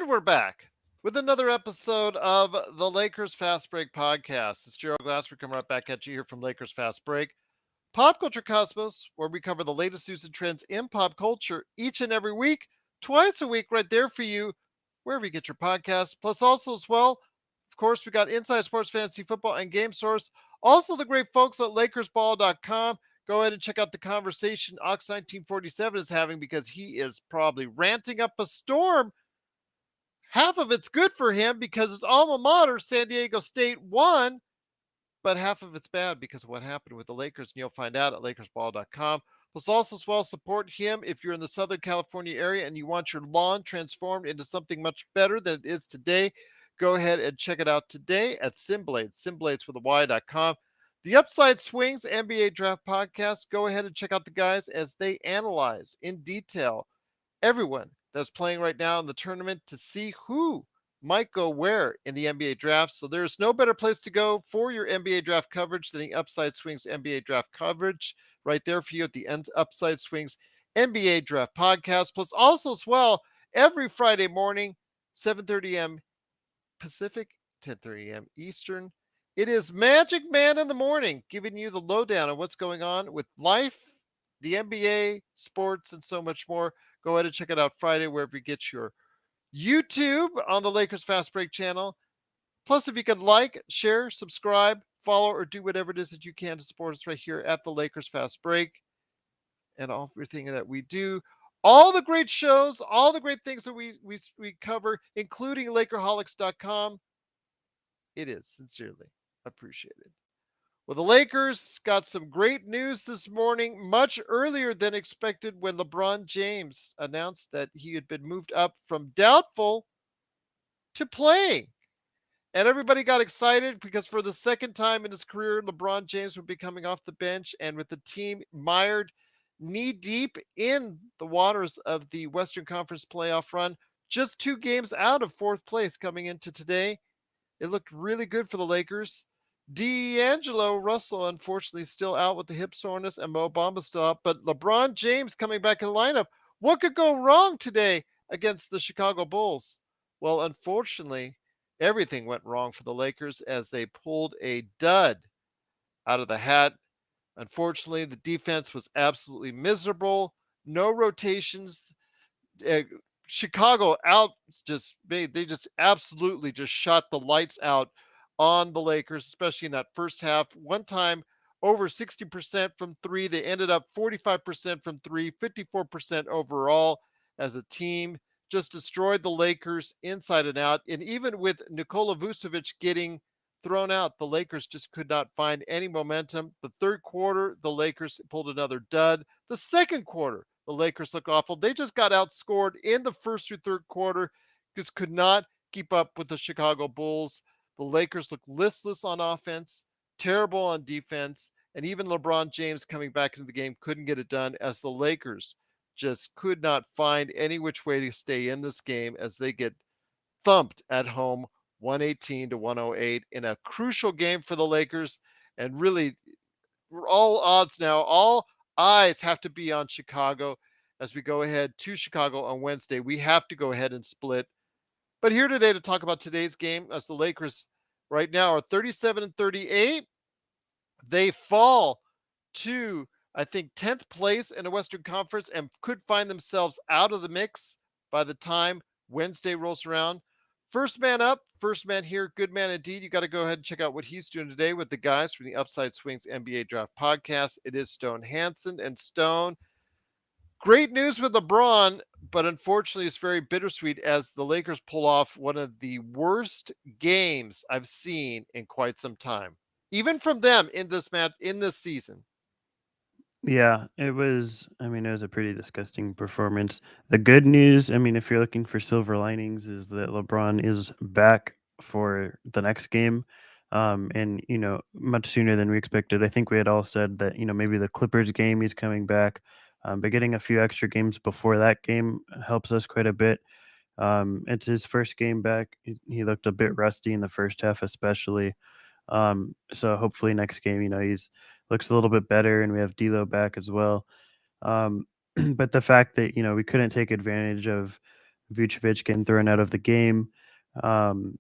And we're back with another episode of the Lakers Fast Break podcast. It's Gerald Glassford coming right back at you here from Lakers Fast Break, Pop Culture Cosmos, where we cover the latest news and trends in pop culture each and every week, twice a week, right there for you, wherever you get your podcasts. Plus, also as well, of course, we got Inside Sports Fantasy Football and Game Source. Also, the great folks at LakersBall.com. Go ahead and check out the conversation Ox 1947 is having because he is probably ranting up a storm. Half of it's good for him because his alma mater, San Diego State, won, but half of it's bad because of what happened with the Lakers, and you'll find out at LakersBall.com. Plus, also as well, support him if you're in the Southern California area and you want your lawn transformed into something much better than it is today. Go ahead and check it out today at Simblades with a Y.com. The Upside Swings NBA Draft Podcast. Go ahead and check out the guys as they analyze in detail everyone that's playing right now in the tournament to see who might go where in the NBA draft. So there's no better place to go for your NBA draft coverage than the Upside Swings NBA draft coverage right there for you at the end Upside Swings NBA draft podcast. Plus also as well, every Friday morning, 7:30 a.m. Pacific, 10:30 a.m. Eastern. It is Magic Man in the morning, giving you the lowdown on what's going on with life, the NBA, sports, and so much more. Go ahead and check it out Friday, wherever you get your YouTube on the Lakers Fast Break channel. Plus, if you could like, share, subscribe, follow, or do whatever it is that you can to support us right here at the Lakers Fast Break and everything that we do. All the great shows, all the great things that we cover, including Lakerholics.com. It is sincerely appreciated. Well, the Lakers got some great news this morning, much earlier than expected, when LeBron James announced that he had been moved up from doubtful to playing. And everybody got excited because for the second time in his career, LeBron James would be coming off the bench, and with the team mired knee deep in the waters of the Western Conference playoff run, just 2 games out of 4th place coming into today. It looked really good for the Lakers. D'Angelo Russell, unfortunately, still out with the hip soreness, and Mo Bamba still out. But LeBron James coming back in the lineup. What could go wrong today against the Chicago Bulls? Well, unfortunately, everything went wrong for the Lakers as they pulled a dud out of the hat. Unfortunately, the defense was absolutely miserable. No rotations. Chicago out they just absolutely just shot the lights out on the Lakers, especially in that first half. One time over 60% from 3. They ended up 45% from 3, 54% overall as a team. Just destroyed the Lakers inside and out. And even with Nikola Vucevic getting thrown out, the Lakers just could not find any momentum. The third quarter, the Lakers pulled another dud. The second quarter, the Lakers look awful. They just got outscored in the first through third quarter, just could not keep up with the Chicago Bulls. The Lakers look listless on offense, terrible on defense, and even LeBron James coming back into the game couldn't get it done as the Lakers just could not find any which way to stay in this game as they get thumped at home 118-108 in a crucial game for the Lakers. And really, all odds now, all eyes have to be on Chicago as we go ahead to Chicago on Wednesday. We have to go ahead and split. But here today to talk about today's game, as the Lakers right now are 37-38. They fall to, I think, 10th place in the Western Conference and could find themselves out of the mix by the time Wednesday rolls around. First man up, first man here, good man indeed. You got to go ahead and check out what he's doing today with the guys from the Upside Swings NBA Draft Podcast. It is Stone Hansen. And Stone, great news with LeBron, but unfortunately it's very bittersweet as the Lakers pull off one of the worst games I've seen in quite some time, even from them in this match, in this season. Yeah, it was. I mean, it was a pretty disgusting performance. The good news, I mean, if you're looking for silver linings, is that LeBron is back for the next game, and much sooner than we expected. I think we had all said that maybe the Clippers game he's coming back, but getting a few extra games before that game helps us quite a bit. It's his first game back. He looked a bit rusty in the first half, especially. So hopefully next game, he's looks a little bit better, and we have D'Lo back as well. Um, but the fact that we couldn't take advantage of Vucevic getting thrown out of the game. Um,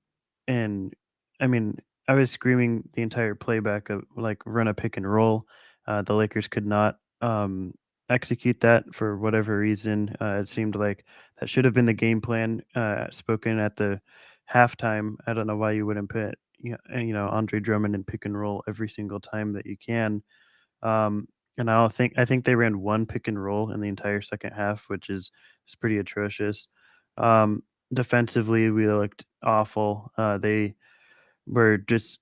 and I mean, I was screaming the entire playback of like run a pick and roll. The Lakers could not execute that for whatever reason. It seemed like that should have been the game plan spoken at the halftime. I don't know why you wouldn't put Andre Drummond in pick and roll every single time that you can. And I think they ran one pick and roll in the entire second half, which is pretty atrocious. Um, Defensively, we looked awful. They were just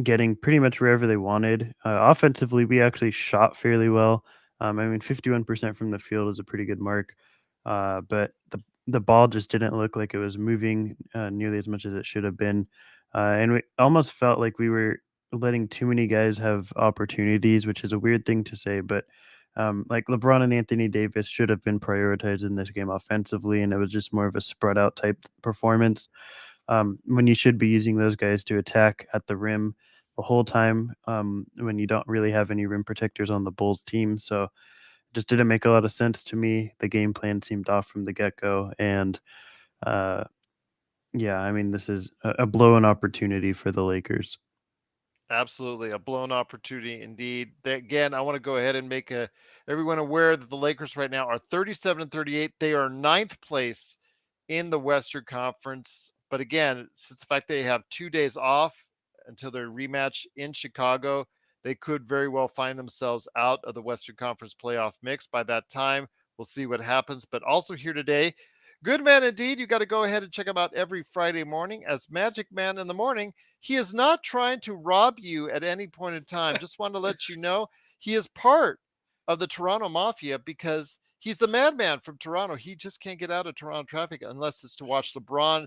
getting pretty much wherever they wanted. Offensively, we actually shot fairly well. I mean, 51% from the field is a pretty good mark, but the ball just didn't look like it was moving nearly as much as it should have been, and we almost felt like we were letting too many guys have opportunities, which is a weird thing to say, but like LeBron and Anthony Davis should have been prioritized in this game offensively, and it was just more of a spread out type performance when you should be using those guys to attack at the rim the whole time when you don't really have any rim protectors on the Bulls team. So it just didn't make a lot of sense to me. The game plan seemed off from the get go. And uh, yeah, I mean, this is a blown opportunity for the Lakers. Absolutely, a blown opportunity indeed. Again, I want to go ahead and make everyone aware that the Lakers right now are 37 and 38. They are ninth place in the Western Conference. But again, since the fact they have 2 days off until their rematch in Chicago, they could very well find themselves out of the Western Conference playoff mix by that time. We'll see what happens. But also here today, good man indeed. You got to go ahead and check him out every Friday morning as Magic Man in the morning. He is not trying to rob you at any point in time. Just want to let you know he is part of the Toronto Mafia because he's the madman from Toronto. He just can't get out of Toronto traffic unless it's to watch LeBron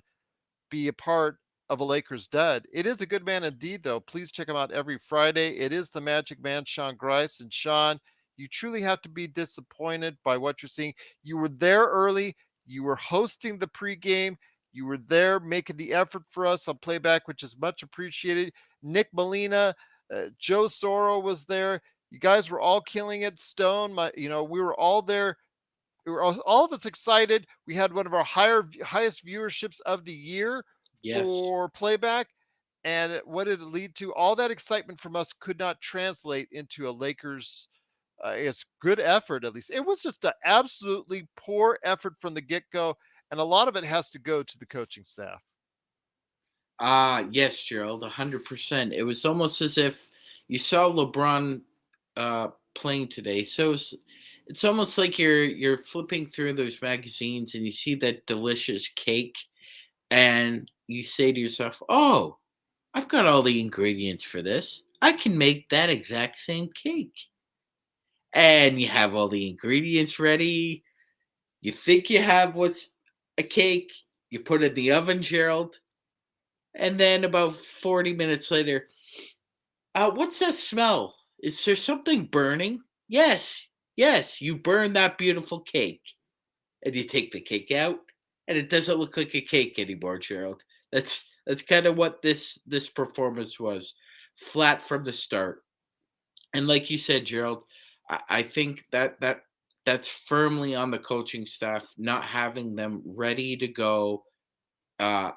be a part of a Lakers dud. It is a good man indeed, though. Please check him out every Friday. It is the Magic Man, Sean Grice. And Sean, you truly have to be disappointed by what you're seeing. You were there early. You were hosting the pregame. You were there making the effort for us on playback, which is much appreciated. Nick Molina, Joe Soro was there. You guys were all killing it. Stone, we were all there. We were all of us excited. We had one of our highest viewerships of the year Yes. for playback. And what did it lead to? All that excitement from us could not translate into a Lakers it's good effort, at least. It was just an absolutely poor effort from the get go. And a lot of it has to go to the coaching staff. Yes, Gerald, 100%. It was almost as if you saw LeBron playing today. So it's almost like you're flipping through those magazines and you see that delicious cake, and you say to yourself, "Oh, I've got all the ingredients for this. I can make that exact same cake." And you have all the ingredients ready. You think you have what's a cake. You put it in the oven, Gerald. And then about 40 minutes later, what's that smell? Is there something burning? Yes, yes, you burned that beautiful cake. And you take the cake out, and it doesn't look like a cake anymore, Gerald. That's kind of what this performance was. Flat from the start. And like you said, Gerald, I think that's firmly on the coaching staff, not having them ready to go, uh,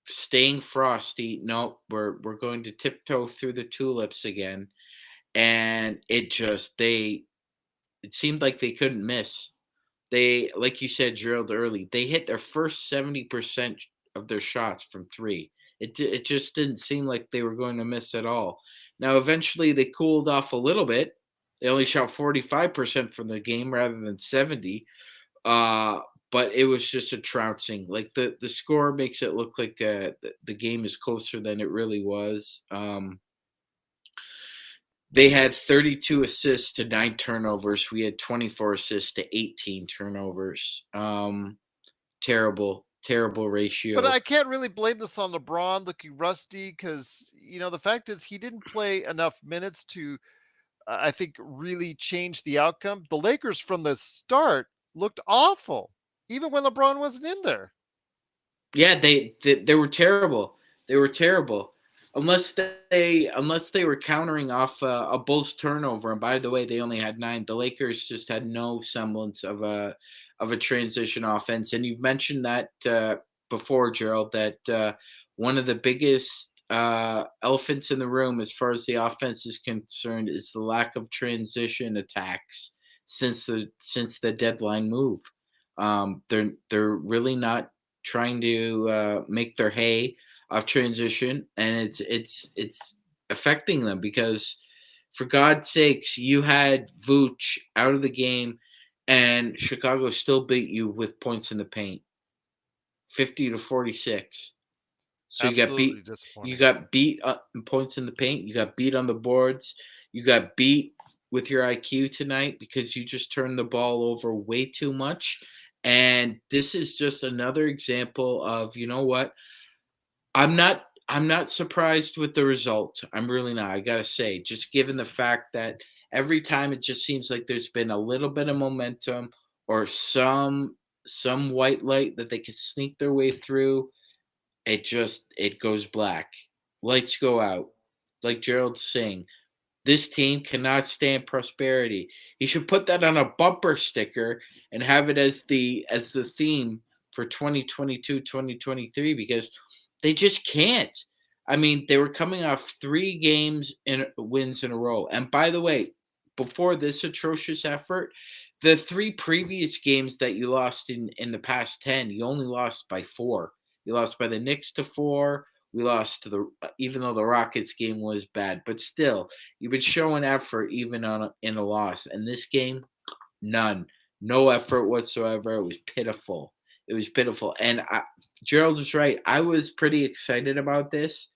staying frosty. No, we're going to tiptoe through the tulips again, and it seemed like they couldn't miss. They, like you said, Gerald, early, they hit their first 70% of their shots from three. It just didn't seem like they were going to miss at all. Now, eventually, they cooled off a little bit. They only shot 45% from the game rather than 70. Uh, but it was just a trouncing. Like the score makes it look like the game is closer than it really was. They had 32 assists to 9 turnovers. We had 24 assists to 18 turnovers. Terrible But ratio. I can't really blame this on LeBron looking rusty because, the fact is he didn't play enough minutes to, I think, really change the outcome. The Lakers from the start looked awful, even when LeBron wasn't in there. Yeah, they were terrible. They were terrible. Unless they were countering off a Bulls turnover, and by the way, they only had 9. The Lakers just had no semblance of of a transition offense. And you've mentioned that before, Gerald, that one of the biggest elephants in the room as far as the offense is concerned is the lack of transition attacks since the deadline move. They're really not trying to make their hay off transition, and it's affecting them because, for God's sakes, you had Vooch out of the game, and Chicago still beat you with points in the paint, 50-46. So Absolutely you disappointing. got beat in points in the paint. You got beat on the boards. You got beat with your IQ tonight because you just turned the ball over way too much. And this is just another example of, you know what? I'm not surprised with the result. I'm really not. I gotta say, just given the fact that every time it just seems like there's been a little bit of momentum or some white light that they could sneak their way through, it goes black. Lights go out. Like Gerald's saying, this team cannot stand prosperity. He should put that on a bumper sticker and have it as the theme for 2022-2023 because they just can't. I mean, they were coming off 3 games in wins in a row. And by the way, before this atrocious effort, the 3 previous games that you lost in the past 10, you only lost by 4. You lost by the Knicks to 4. We lost to the even though the Rockets game was bad, but still, you've been showing effort even in a loss. And this game, none, no effort whatsoever. It was pitiful. It was pitiful. And Gerald was right. I was pretty excited about this.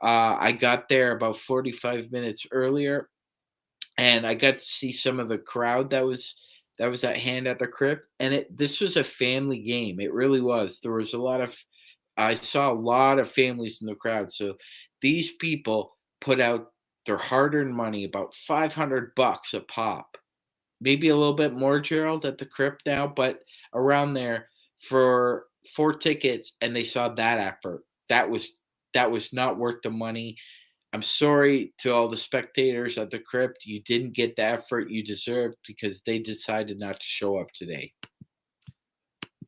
I got there about 45 minutes earlier, and I got to see some of the crowd that was at hand at the crypt. And this was a family game. It really was. There was I saw a lot of families in the crowd. So these people put out their hard-earned money, about $500 a pop, maybe a little bit more, Gerald, at the crypt now, but around there for 4 tickets, and they saw that effort. That was not worth the money. I'm sorry to all the spectators at the crypt. You didn't get the effort you deserved because they decided not to show up today.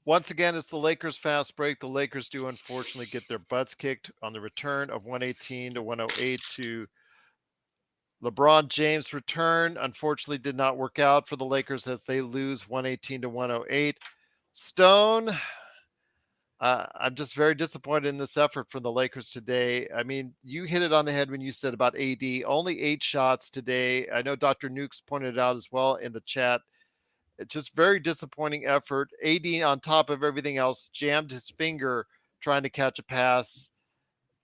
Once again, it's the Lakers fast break. The Lakers do unfortunately get their butts kicked on the return of 118 to 108 to LeBron James' return. Unfortunately, did not work out for the Lakers as they lose 118 to 108. Stone, I'm just very disappointed in this effort from the Lakers today. I mean, you hit it on the head when you said about AD. Only 8 shots today. I know Dr. Nukes pointed it out as well in the chat. It's just very disappointing effort. AD, on top of everything else, jammed his finger trying to catch a pass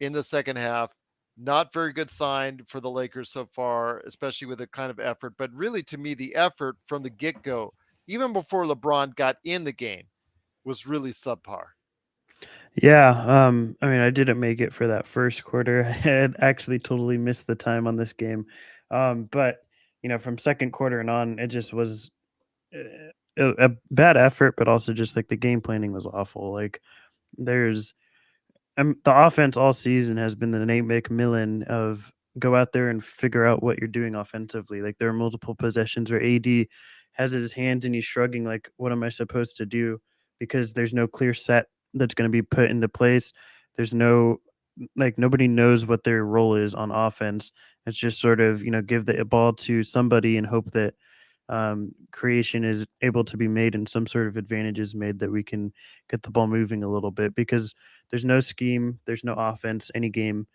in the second half. Not very good sign for the Lakers so far, especially with the kind of effort. But really, to me, the effort from the get-go, even before LeBron got in the game, was really subpar. Yeah, I mean, I didn't make it for that first quarter. I had actually totally missed the time on this game. But from second quarter and on, it just was a bad effort, but also just like the game planning was awful. Like there's the offense all season has been the Nate McMillan of go out there and figure out what you're doing offensively. Like there are multiple possessions where AD has his hands and he's shrugging like, what am I supposed to do? Because there's no clear set that's going to be put into place. There's no like nobody knows what their role is on offense. It's just sort of give the ball to somebody and hope that creation is able to be made and some sort of advantage is made that we can get the ball moving a little bit because there's no scheme, there's no offense, any game.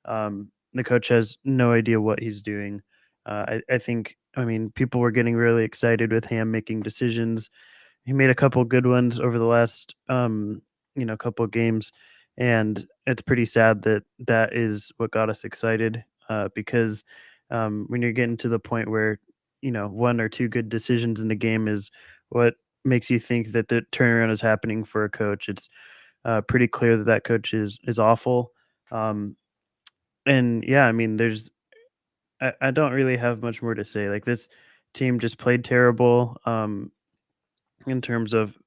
The coach has no idea what he's doing. I think, I mean, people were getting really excited with Ham making decisions. He made a couple good ones over the last, couple of games, and it's pretty sad that that is what got us excited because when you're getting to the point where 1 or 2 good decisions in the game is what makes you think that the turnaround is happening for a coach. It's pretty clear that that coach is awful. And yeah, I mean, I don't really have much more to say. Like this team just played terrible in terms of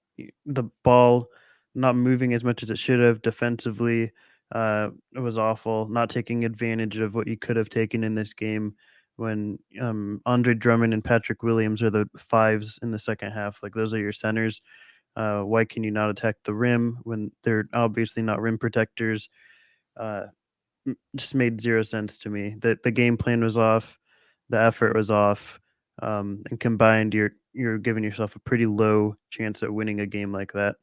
the ball not moving as much as it should have defensively. It was awful, not taking advantage of what you could have taken in this game when Andre Drummond and Patrick Williams are the 5s in the second half. Like those are your centers. Why can you not attack the rim when they're obviously not rim protectors? Uh, just made zero sense to me. That the game plan was off, the effort was off, and combined, you're giving yourself a pretty low chance at winning a game like that.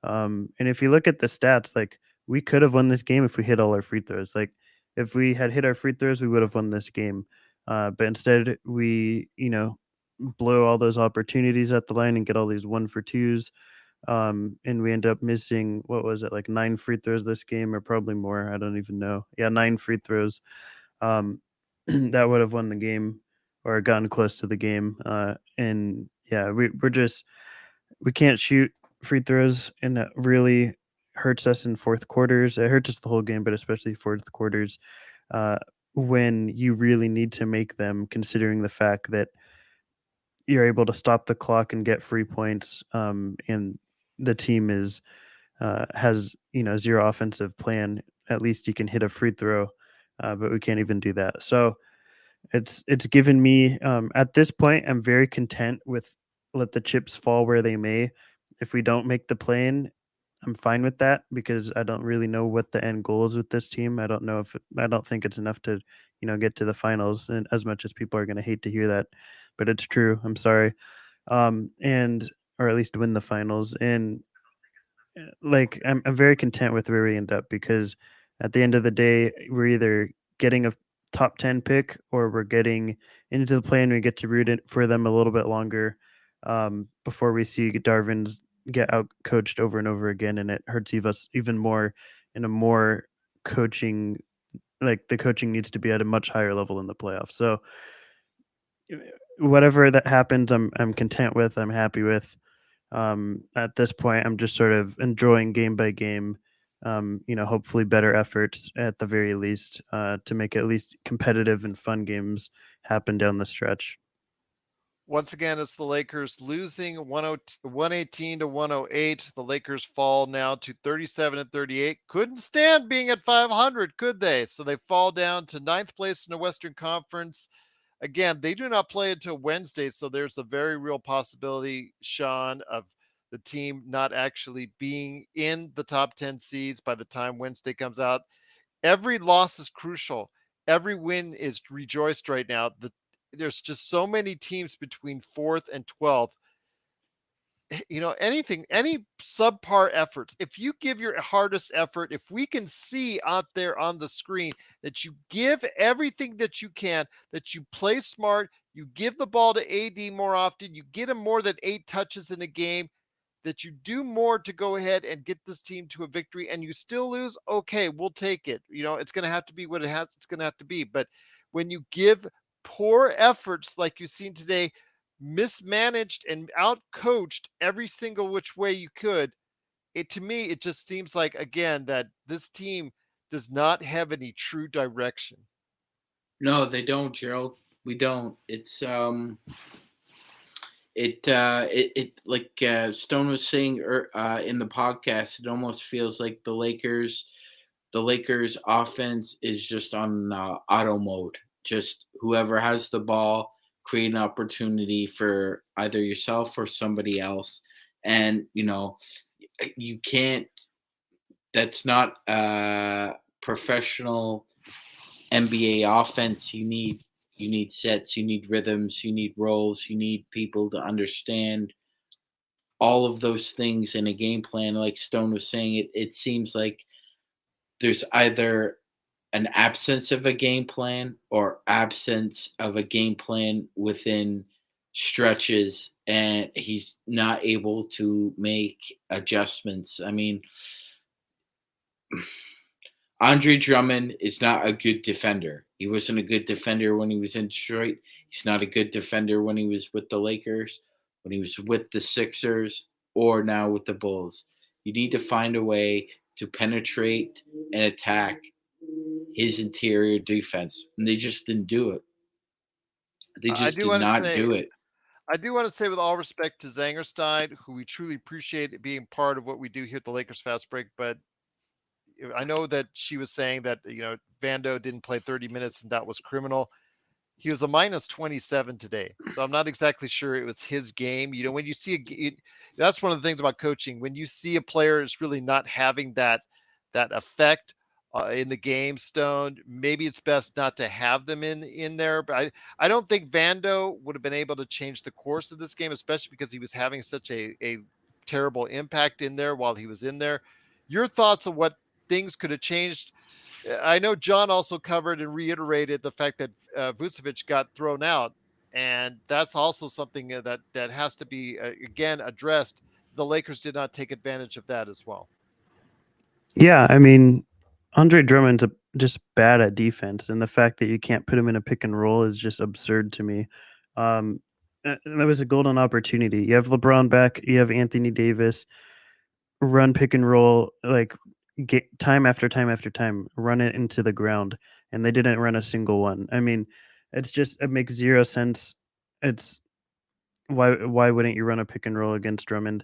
And if you look at the stats, like we could have won this game if we hit all our free throws. Like if we had hit our free throws, we would have won this game. But instead, we blow all those opportunities at the line and get all these 1 for 2s. And we end up missing, what was it, like 9 free throws this game, or probably more. I don't even know. Yeah, 9 free throws. That would have won the game or gotten close to the game. And yeah, we can't shoot free throws, and that really hurts us in fourth quarters. It hurts us the whole game, but especially fourth quarters, uh, when you really need to make them, considering the fact that you're able to stop the clock and get free points, and the team has zero offensive plan. At least you can hit a free throw, but we can't even do that. So it's given me, at this point, I'm very content with let the chips fall where they may. If we don't make the play-in, I'm fine with that because I don't really know what the end goal is with this team. I don't think it's enough to get to the finals, and as much as people are going to hate to hear that, but it's true. I'm sorry. And or at least win the finals. And like I'm very content with where we end up because at the end of the day, we're either getting a top 10 pick or we're getting into the play and we get to root it for them a little bit longer, before we see Darvin's get out coached over and over again, and it hurts us even more in a more coaching. Like the coaching needs to be at a much higher level in the playoffs. So whatever that happens, I'm content with. I'm happy with. At this point, I'm just sort of enjoying game by game. Hopefully better efforts at the very least, to make at least competitive and fun games happen down the stretch. Once again, it's the Lakers losing 118 to 108. The Lakers fall now to 37 and 38. Couldn't stand being at 500, could they? So they fall down to ninth place in the Western Conference. Again, they do not play until Wednesday, so there's a very real possibility, Sean, of the team not actually being in the top 10 seeds by the time Wednesday comes out. Every loss is crucial. Every win is rejoiced right now. There's just so many teams between fourth and 12th. Any subpar efforts, if you give your hardest effort, if we can see out there on the screen that you give everything that you can, that you play smart, you give the ball to AD more often, you get him more than 8 touches in a game, that you do more to go ahead and get this team to a victory and you still lose, okay, we'll take it. It's going to have to be what it's going to have to be. But when you give poor efforts like you've seen today, mismanaged and outcoached every single which way you could, to me, it just seems like, again, that this team does not have any true direction. No, they don't, Gerald. We don't. It like Stone was saying in the podcast, it almost feels like the Lakers offense is just on auto mode. Just whoever has the ball, create an opportunity for either yourself or somebody else, and you can't. That's not professional NBA offense. You need sets, you need rhythms, you need roles, you need people to understand all of those things in a game plan. Like Stone was saying, it seems like there's either an absence of a game plan or absence of a game plan within stretches, and he's not able to make adjustments. I mean, Andre Drummond is not a good defender. He wasn't a good defender when he was in Detroit. He's not a good defender when he was with the Lakers, when he was with the Sixers, or now with the Bulls. You need to find a way to penetrate and attack his interior defense. And they just didn't do it. They I just do did want to not say, do it. with all respect to Zangerstein, who we truly appreciate being part of what we do here at the Lakers Fast Break, but I know that she was saying that Vando didn't play 30 minutes and that was criminal. He was a minus 27 today. So I'm not exactly sure it was his game. When you see that's one of the things about coaching. When you see a player is really not having that effect in the game, Stone, maybe it's best not to have them in there. But I don't think Vando would have been able to change the course of this game, especially because he was having such a terrible impact in there while he was in there. Your thoughts on what things could have changed? I know John also covered and reiterated the fact that Vucevic got thrown out, and that's also something that has to be again addressed. The Lakers did not take advantage of that as well. Yeah, I mean, Andre Drummond's just bad at defense, and the fact that you can't put him in a pick and roll is just absurd to me. That was a golden opportunity. You have LeBron back, you have Anthony Davis, run pick and roll, like get time after time after time, run it into the ground, and they didn't run a single one. I mean, it makes zero sense. It's why wouldn't you run a pick and roll against Drummond?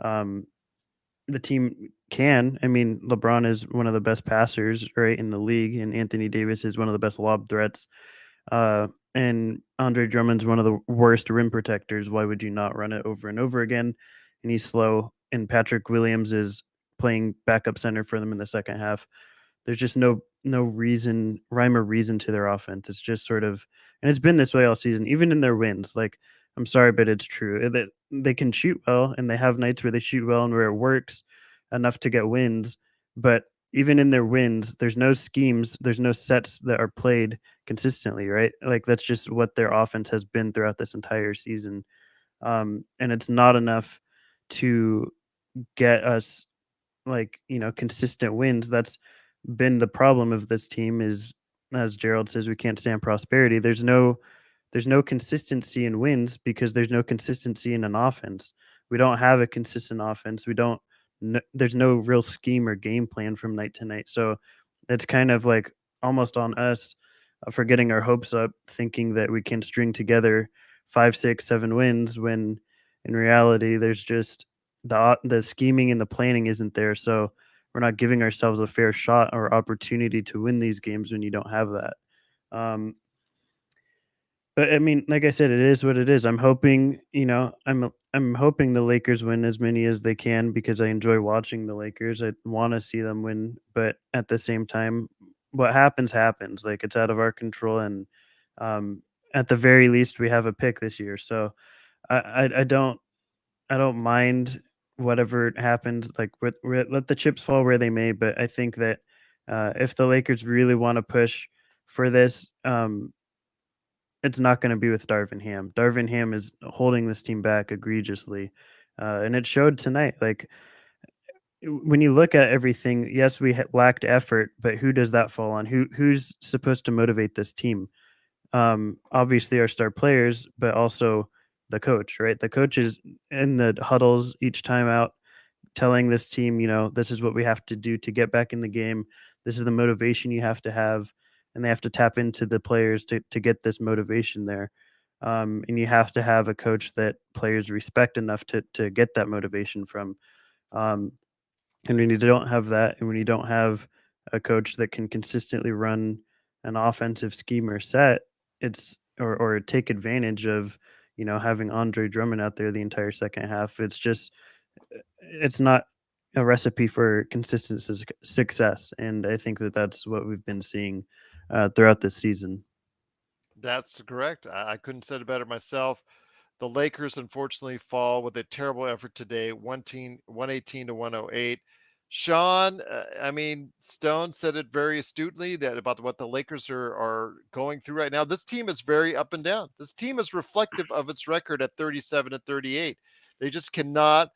Um, the team can. I mean, LeBron is one of the best passers, right, in the league, and Anthony Davis is one of the best lob threats. And Andre Drummond's one of the worst rim protectors. Why would you not run it over and over again? And he's slow. And Patrick Williams is playing backup center for them in the second half. There's just no reason, rhyme or reason to their offense. It's just sort of, and it's been this way all season, even in their wins. Like, I'm sorry, but it's true that they can shoot well, and they have nights where they shoot well and where it works enough to get wins. But even in their wins, there's no schemes, there's no sets that are played consistently, right? Like that's just what their offense has been throughout this entire season, and it's not enough to get us consistent wins. That's been the problem of this team is, as Gerald says, we can't stand prosperity. There's no consistency in wins because there's no consistency in an offense. We don't have a consistent offense. We don't there's no real scheme or game plan from night to night. So it's kind of like almost on us for getting our hopes up, thinking that we can string together 5, 6, 7 wins when in reality there's just the scheming and the planning isn't there. So we're not giving ourselves a fair shot or opportunity to win these games when you don't have that. But I mean, like I said, it is what it is. I'm hoping the Lakers win as many as they can because I enjoy watching the Lakers. I want to see them win, but at the same time, what happens happens. Like it's out of our control, and um, at the very least, we have a pick this year. So I don't mind whatever happens. Like let the chips fall where they may. But I think that if the Lakers really want to push for this, it's not going to be with Darvin Ham. Darvin Ham is holding this team back egregiously, and it showed tonight. Like when you look at everything, yes, we lacked effort, but who does that fall on? Who's supposed to motivate this team? Obviously, our star players, but also the coach. Right, the coach is in the huddles each time out, telling this team, this is what we have to do to get back in the game. This is the motivation you have to have, and they have to tap into the players to get this motivation there. And you have to have a coach that players respect enough to get that motivation from. Um, and when you don't have that, and when you don't have a coach that can consistently run an offensive scheme or set, or take advantage of having Andre Drummond out there the entire second half. It's not a recipe for consistent success, and I think that that's what we've been seeing throughout this season. That's correct. I couldn't said it better myself. The Lakers unfortunately fall with a terrible effort today, 118 to 108. Sean, I mean, Stone said it very astutely that about what the Lakers are going through right now. This team is very up and down. This team is reflective of its record at 37 and 38. They just cannot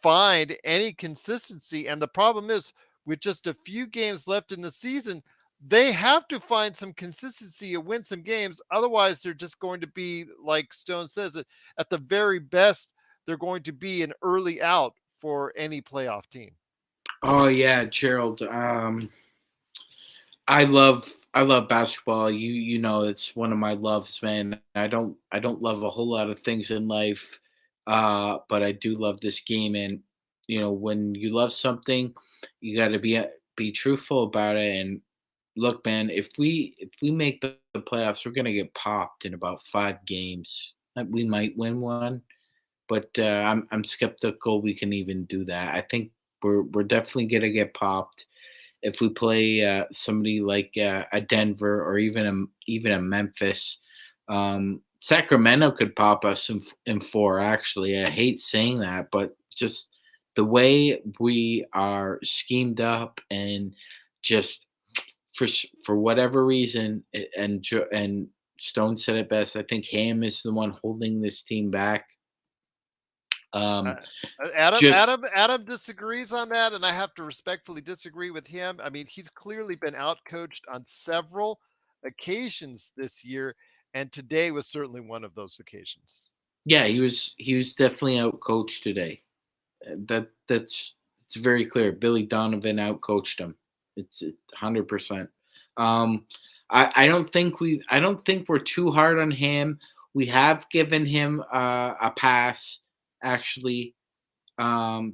find any consistency. And the problem is, with just a few games left in the season, they have to find some consistency and win some games. Otherwise, they're just going to be, like Stone says, at the very best, they're going to be an early out for any playoff team. Oh yeah, Gerald. I love basketball. You know it's one of my loves, man. I don't love a whole lot of things in life, but I do love this game. And when you love something, you got to be truthful about it. And look, man, if we make the playoffs, we're gonna get popped in about 5 games. We might win one, but I'm skeptical we can even do that. I think we're definitely gonna get popped if we play somebody like a Denver or even a Memphis. Sacramento could pop us in 4. Actually, I hate saying that, but just the way we are schemed up and just for whatever reason, and Stone said it best. I think Ham is the one holding this team back. Uh, Um, Adam, just Adam, Adam disagrees on that, and I have to respectfully disagree with him. I mean, he's clearly been outcoached on several occasions this year, and today was certainly one of those occasions. Yeah, he was definitely out coached today. That's it's very clear. Billy Donovan outcoached him. It's 100%. Um, I don't think we're too hard on him. We have given him a pass actually,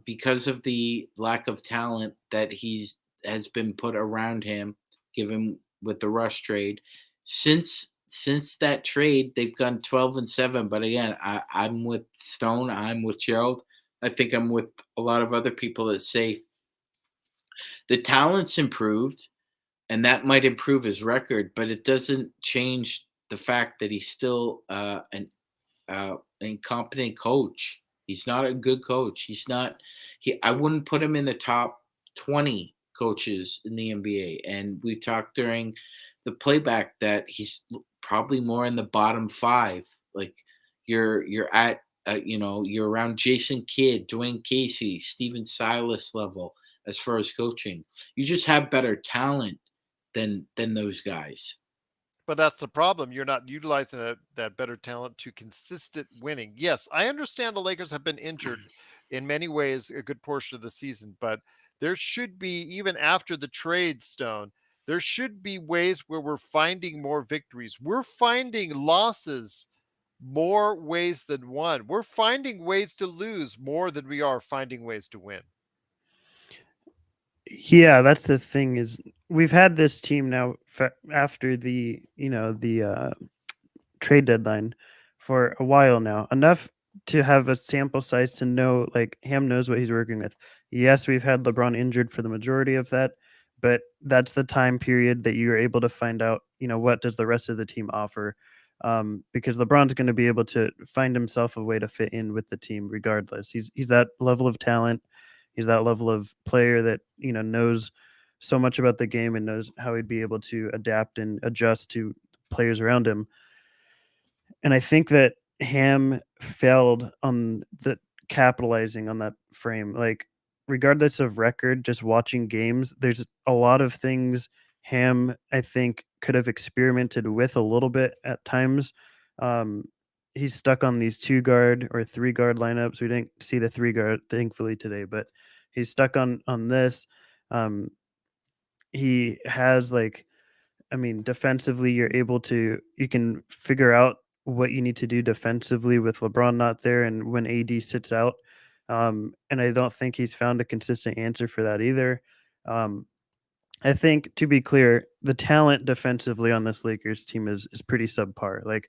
because of the lack of talent that he's has been put around him, given with the Rush trade. Since that trade, they've gone 12-7. But again, I'm with Stone. I'm with Gerald. I think I'm with a lot of other people that say the talent's improved, and that might improve his record, but it doesn't change the fact that he's still an incompetent coach. He's not a good coach. He's not. I wouldn't put him in the top 20 coaches in the NBA. And we talked during the playback that he's probably more in the bottom 5. Like you're at you're around Jason Kidd, Dwayne Casey, Steven Silas level as far as coaching. You just have better talent than those guys. But that's the problem. You're not utilizing that better talent to consistent winning. Yes, I understand the Lakers have been injured in many ways a good portion of the season, but there should be, even after the trade, Stone, there should be ways where we're finding more victories. We're finding losses more ways than one. We're finding ways to lose more than we are finding ways to win. Yeah, that's the thing is we've had this team now after the trade deadline for a while now, enough to have a sample size to know like Ham knows what he's working with. Yes, we've had LeBron injured for the majority of that, but that's the time period that you're able to find out, what does the rest of the team offer. Because LeBron's going to be able to find himself a way to fit in with the team regardless. He's that level of talent. He's that level of player that knows so much about the game and knows how he'd be able to adapt and adjust to players around him. And I think that Ham failed on the capitalizing on that frame. Like, regardless of record, just watching games, there's a lot of things Ham, I think, could have experimented with a little bit at times. Um, he's stuck on these 2 guard or 3 guard lineups. We didn't see the 3 guard, thankfully, today, but he's stuck on this. Um, he has like defensively, you can figure out what you need to do defensively with LeBron not there and when AD sits out. And I don't think he's found a consistent answer for that either. Um, I think, to be clear, the talent defensively on this Lakers team is pretty subpar. Like,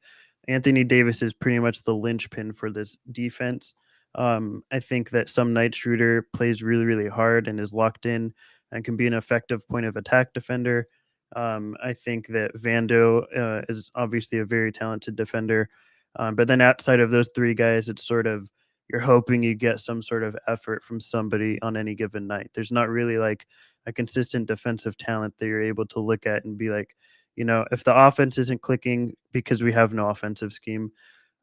Anthony Davis is pretty much the linchpin for this defense. I think that some night Schroeder plays really, really hard and is locked in and can be an effective point of attack defender. I think that Vando is obviously a very talented defender. But then outside of those 3 guys, it's sort of you're hoping you get some sort of effort from somebody on any given night. There's not really like a consistent defensive talent that you're able to look at and be like, if the offense isn't clicking because we have no offensive scheme,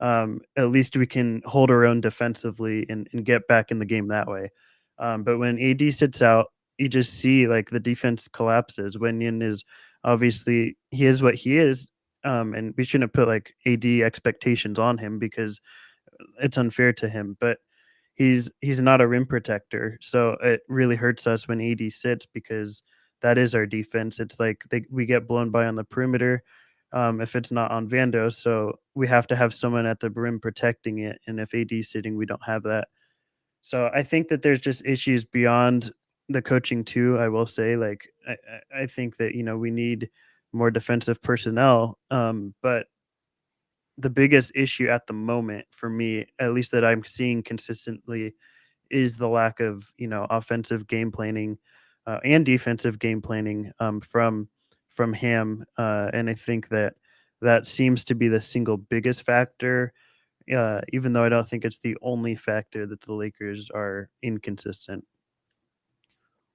at least we can hold our own defensively and get back in the game that way. But when AD sits out, you just see like the defense collapses. Wenyan is obviously he is what he is, and we shouldn't put like AD expectations on him because it's unfair to him. But he's not a rim protector, so it really hurts us when AD sits because that is our defense. It's like we get blown by on the perimeter if it's not on Vando, so we have to have someone at the rim protecting it. And if AD's sitting, we don't have that. So I think that there's just issues beyond the coaching too. I will say, like, I think that we need more defensive personnel. But the biggest issue at the moment for me, at least that I'm seeing consistently, is the lack of offensive game planning and defensive game planning from Ham, and I think that that seems to be the single biggest factor. Even though I don't think it's the only factor that the Lakers are inconsistent.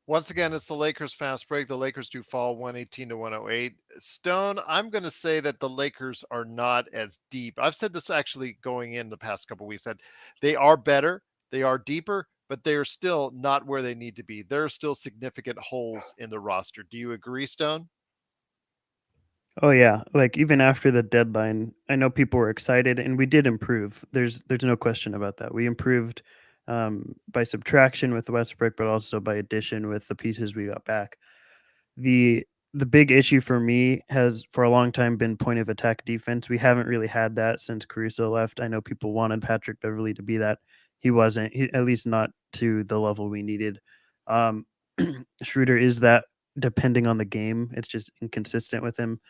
Once again, it's the Lakers fast break. The Lakers do fall 118 to 108. Stone, I'm going to say that the Lakers are not as deep. I've said this actually going in the past couple of weeks that they are better, they are deeper, but they are still not where they need to be. There are still significant holes in the roster. Do you agree, Stone? Oh yeah, like even after the deadline, I know people were excited, and we did improve. There's no question about that. We improved by subtraction with Westbrook, but also by addition with the pieces we got back. The the big issue for me has for a long time been point of attack defense. We haven't really had that since Caruso left. I know people wanted Patrick Beverley to be that. He wasn't, at least not to the level we needed. Um, Schroeder is that depending on the game. It's just inconsistent with him.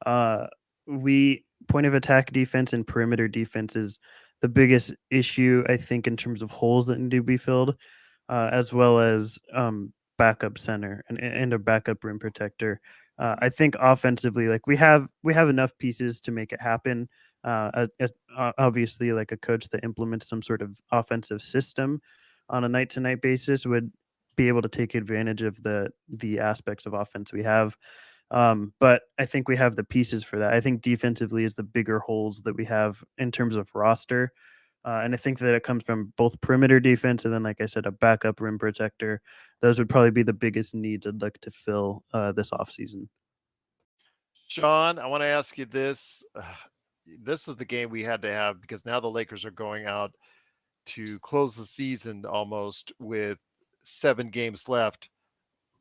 Uh, we point of attack defense and perimeter defense is the biggest issue, I think, in terms of holes that need to be filled, as well as backup center and a backup rim protector. I think offensively, like we have enough pieces to make it happen. Obviously, like a coach that implements some sort of offensive system on a night to night basis would be able to take advantage of the aspects of offense we have. But I think we have the pieces for that. I think defensively is the bigger holes that we have in terms of roster. And I think that it comes from both perimeter defense and then, like I said, a backup rim protector. Those would probably be the biggest needs I'd look to fill this offseason. Sean, I want to ask you this. This is the game we had to have because now the Lakers are going out to close the season almost with 7 games left.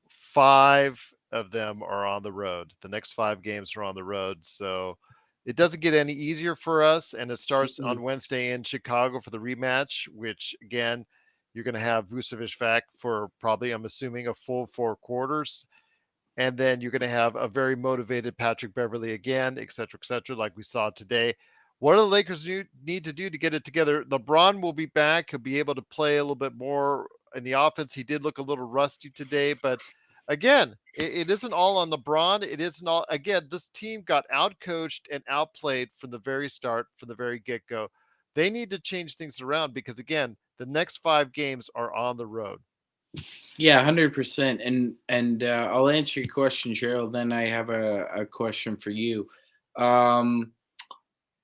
5 of them are on the road. The next 5 games are on the road. So it doesn't get any easier for us. And it starts Mm-mm. on Wednesday in Chicago for the rematch, which again, you're going to have Vucevic back for probably, I'm assuming, a full 4 quarters. And then you're going to have a very motivated Patrick Beverley again, et cetera, like we saw today. What do the Lakers need to do to get it together? LeBron will be back. He'll be able to play a little bit more in the offense. He did look a little rusty today, but again, it isn't all on LeBron. It isn't all, again, this team got outcoached and outplayed from the very start, from the very get go. They need to change things around because, again, the next 5 games are on the road. Yeah, 100%. And I'll answer your question, Gerald. Then I have a question for you. Um,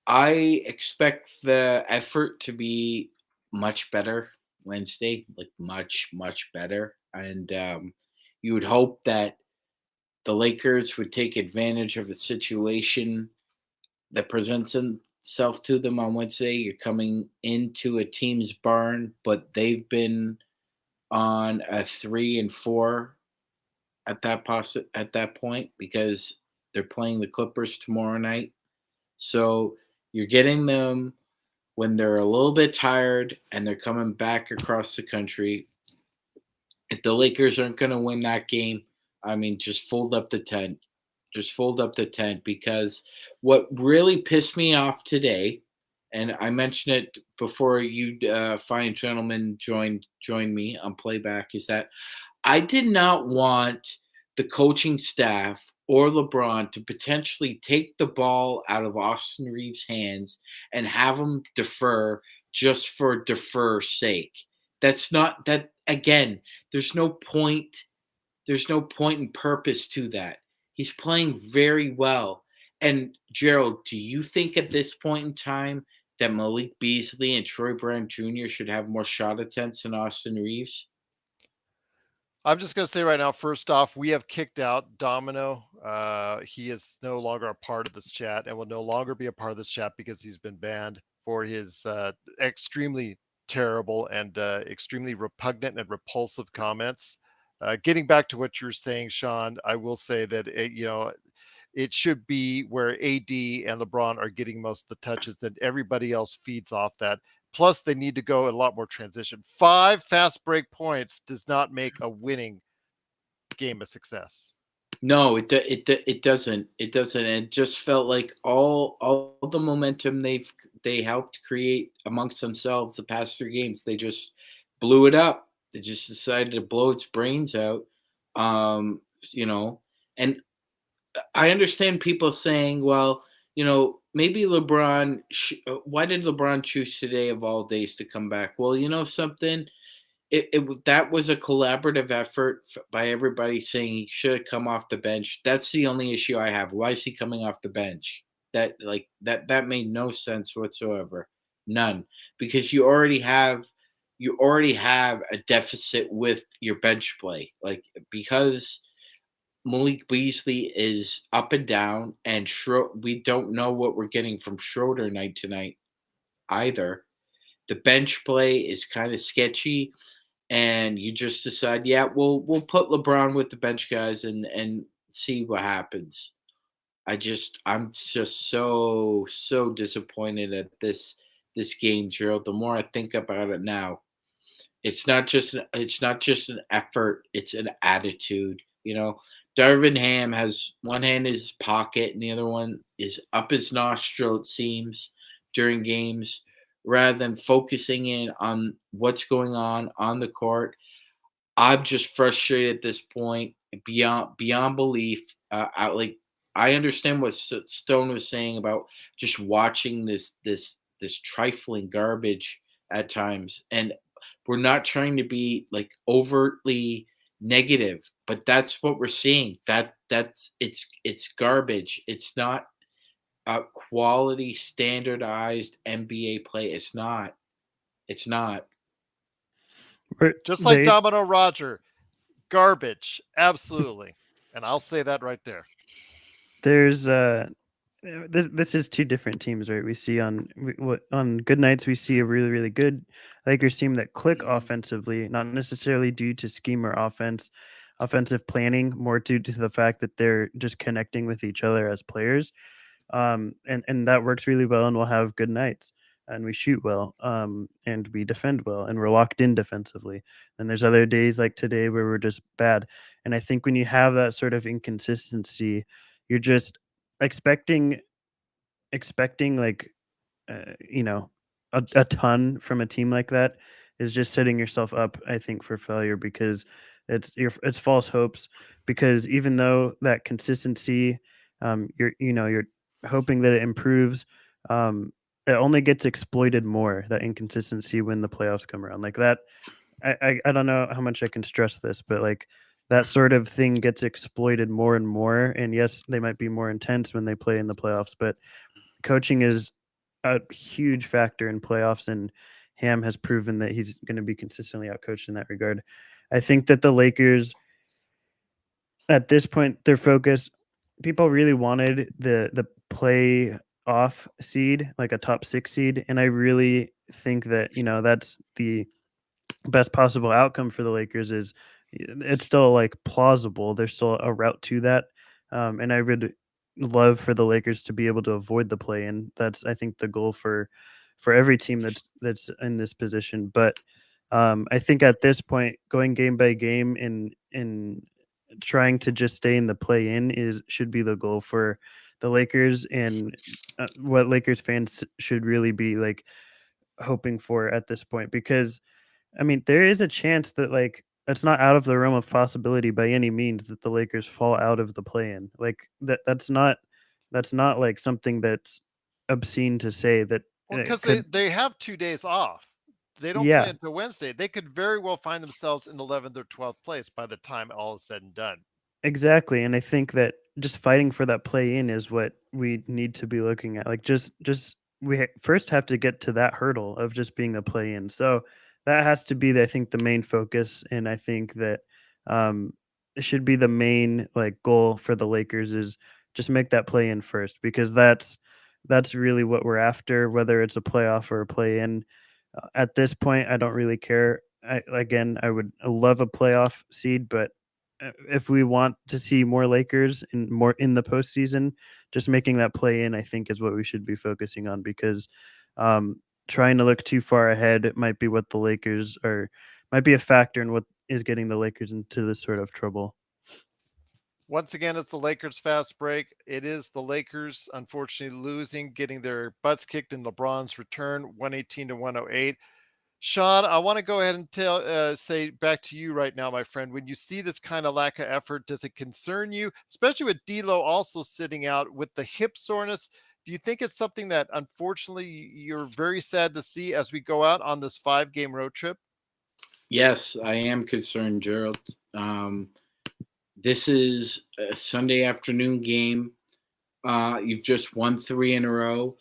I expect the effort to be much better Wednesday, like much better. And you would hope that the Lakers would take advantage of the situation that presents itself to them on Wednesday. You're coming into a team's barn, but they've been on a 3-4 at that point because they're playing the Clippers tomorrow night. So you're getting them when they're a little bit tired and they're coming back across the country. If the Lakers aren't going to win that game, I mean, just fold up the tent. Just fold up the tent because what really pissed me off today, and I mentioned it before you fine gentlemen joined me on playback, is that I did not want the coaching staff or LeBron to potentially take the ball out of Austin Reeves' hands and have him defer just for defer's sake. That's not that again, there's no point there's no point and purpose to that. He's playing very well. And Gerald, do you think at this point in time that Malik Beasley and Troy Brown Jr. should have more shot attempts than Austin Reeves? I'm just going to say right now, first off, we have kicked out Domino. He is no longer a part of this chat and will no longer be a part of this chat because he's been banned for his extremely terrible and extremely repugnant and repulsive comments. Getting back to what you're saying, Sean, I will say that it should be where AD and LeBron are getting most of the touches, that everybody else feeds off that. Plus, they need to go a lot more transition. 5 fast break points does not make a winning game of success. No, it doesn't. It doesn't. It just felt like all the momentum they helped create amongst themselves the past 3 games. They just blew it up. They just decided to blow its brains out. Um, you know, and I understand people saying, well, maybe LeBron. Why did LeBron choose today of all days to come back? Well, you know something. That was a collaborative effort by everybody saying he should have come off the bench. That's the only issue I have. Why is he coming off the bench? That made no sense whatsoever. None. Because you already have a deficit with your bench play. Like, because Malik Beasley is up and down, and we don't know what we're getting from Schroeder night to night either. The bench play is kind of sketchy, and you just decide, yeah, we'll put LeBron with the bench guys and see what happens. I'm just so disappointed at this game, Gerald. The more I think about it now, it's not just an effort, it's an attitude. Darvin Ham has one hand in his pocket and the other one is up his nostril, it seems, during games, rather than focusing in on what's going on the court. I'm just frustrated at this point, beyond belief. I understand what Stone was saying about just watching this trifling garbage at times, and we're not trying to be like overtly negative, but that's what we're seeing. It's garbage. It's not a quality standardized NBA play. It's not. It's not. Just like They Domino Roger, garbage, absolutely. And I'll say that right there. there's this is two different teams, right? We see on good nights we see a really really good Lakers team that click offensively, not necessarily due to scheme or offensive planning, more due to the fact that they're just connecting with each other as players. And that works really well, and we'll have good nights, and we shoot well, and we defend well, and we're locked in defensively. And there's other days like today where we're just bad. And I think when you have that sort of inconsistency, you're just expecting like you know a ton from a team like that is just setting yourself up, I think, for failure, because it's false hopes. Because even though that consistency, you're hoping that it improves, it only gets exploited more, that inconsistency, when the playoffs come around like that. I don't know how much I can stress this, but like that sort of thing gets exploited more and more. And yes, they might be more intense when they play in the playoffs, but coaching is a huge factor in playoffs, and Ham has proven that he's going to be consistently outcoached in that regard. I think that the Lakers, at this point, their focus, people really wanted the play off seed, like a top 6 seed, and I really think that that's the best possible outcome for the Lakers. Is it's still like plausible. There's still a route to that, and I would love for the Lakers to be able to avoid the play in. That's, I think, the goal for every team that's in this position. But I think at this point, going game by game in trying to just stay in the play in should be the goal for the Lakers, and what Lakers fans should really be like hoping for at this point. Because I mean, there is a chance that like it's not out of the realm of possibility by any means that the Lakers fall out of the play-in. Like that's not like something that's obscene to say that Well, it because they, could. they have 2 days off. They don't play Yeah, until Wednesday. They could very well find themselves in 11th or 12th place by the time all is said and done. exactly. And I think that just fighting for that play in is what we need to be looking at. Like just first have to get to that hurdle of just being a play in. So that has to be, I think, the main focus. And I think that it should be the main like goal for the Lakers is just make that play in first, because that's really what we're after, whether it's a playoff or a play in. At this point, I don't really care. I would love a playoff seed, but if we want to see more Lakers and more in the postseason, just making that play in, I think, is what we should be focusing on. Because trying to look too far ahead might be a factor in what is getting the Lakers into this sort of trouble. Once again, it's the Lakers fast break. It is the Lakers, unfortunately, losing, getting their butts kicked in LeBron's return, 118 to 108. Sean, I want to go ahead and say back to you right now, my friend. When you see this kind of lack of effort, does it concern you, especially with D'Lo also sitting out with the hip soreness? Do you think it's something that unfortunately you're very sad to see as we go out on this 5 game road trip? Yes, I am concerned, Gerald. This is a Sunday afternoon game. You've just won 3 in a row,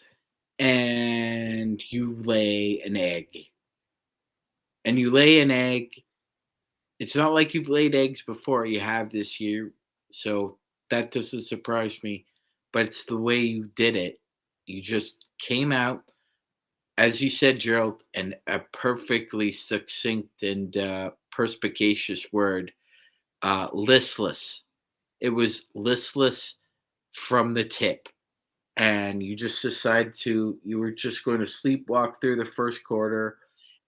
and you lay an egg. And you lay an egg. It's not like you've laid eggs before. You have this year, so that doesn't surprise me. But it's the way you did it. You just came out, as you said, Gerald, and a perfectly succinct and perspicacious word, listless. It was listless from the tip. And you just decided you were just going to sleepwalk through the first quarter.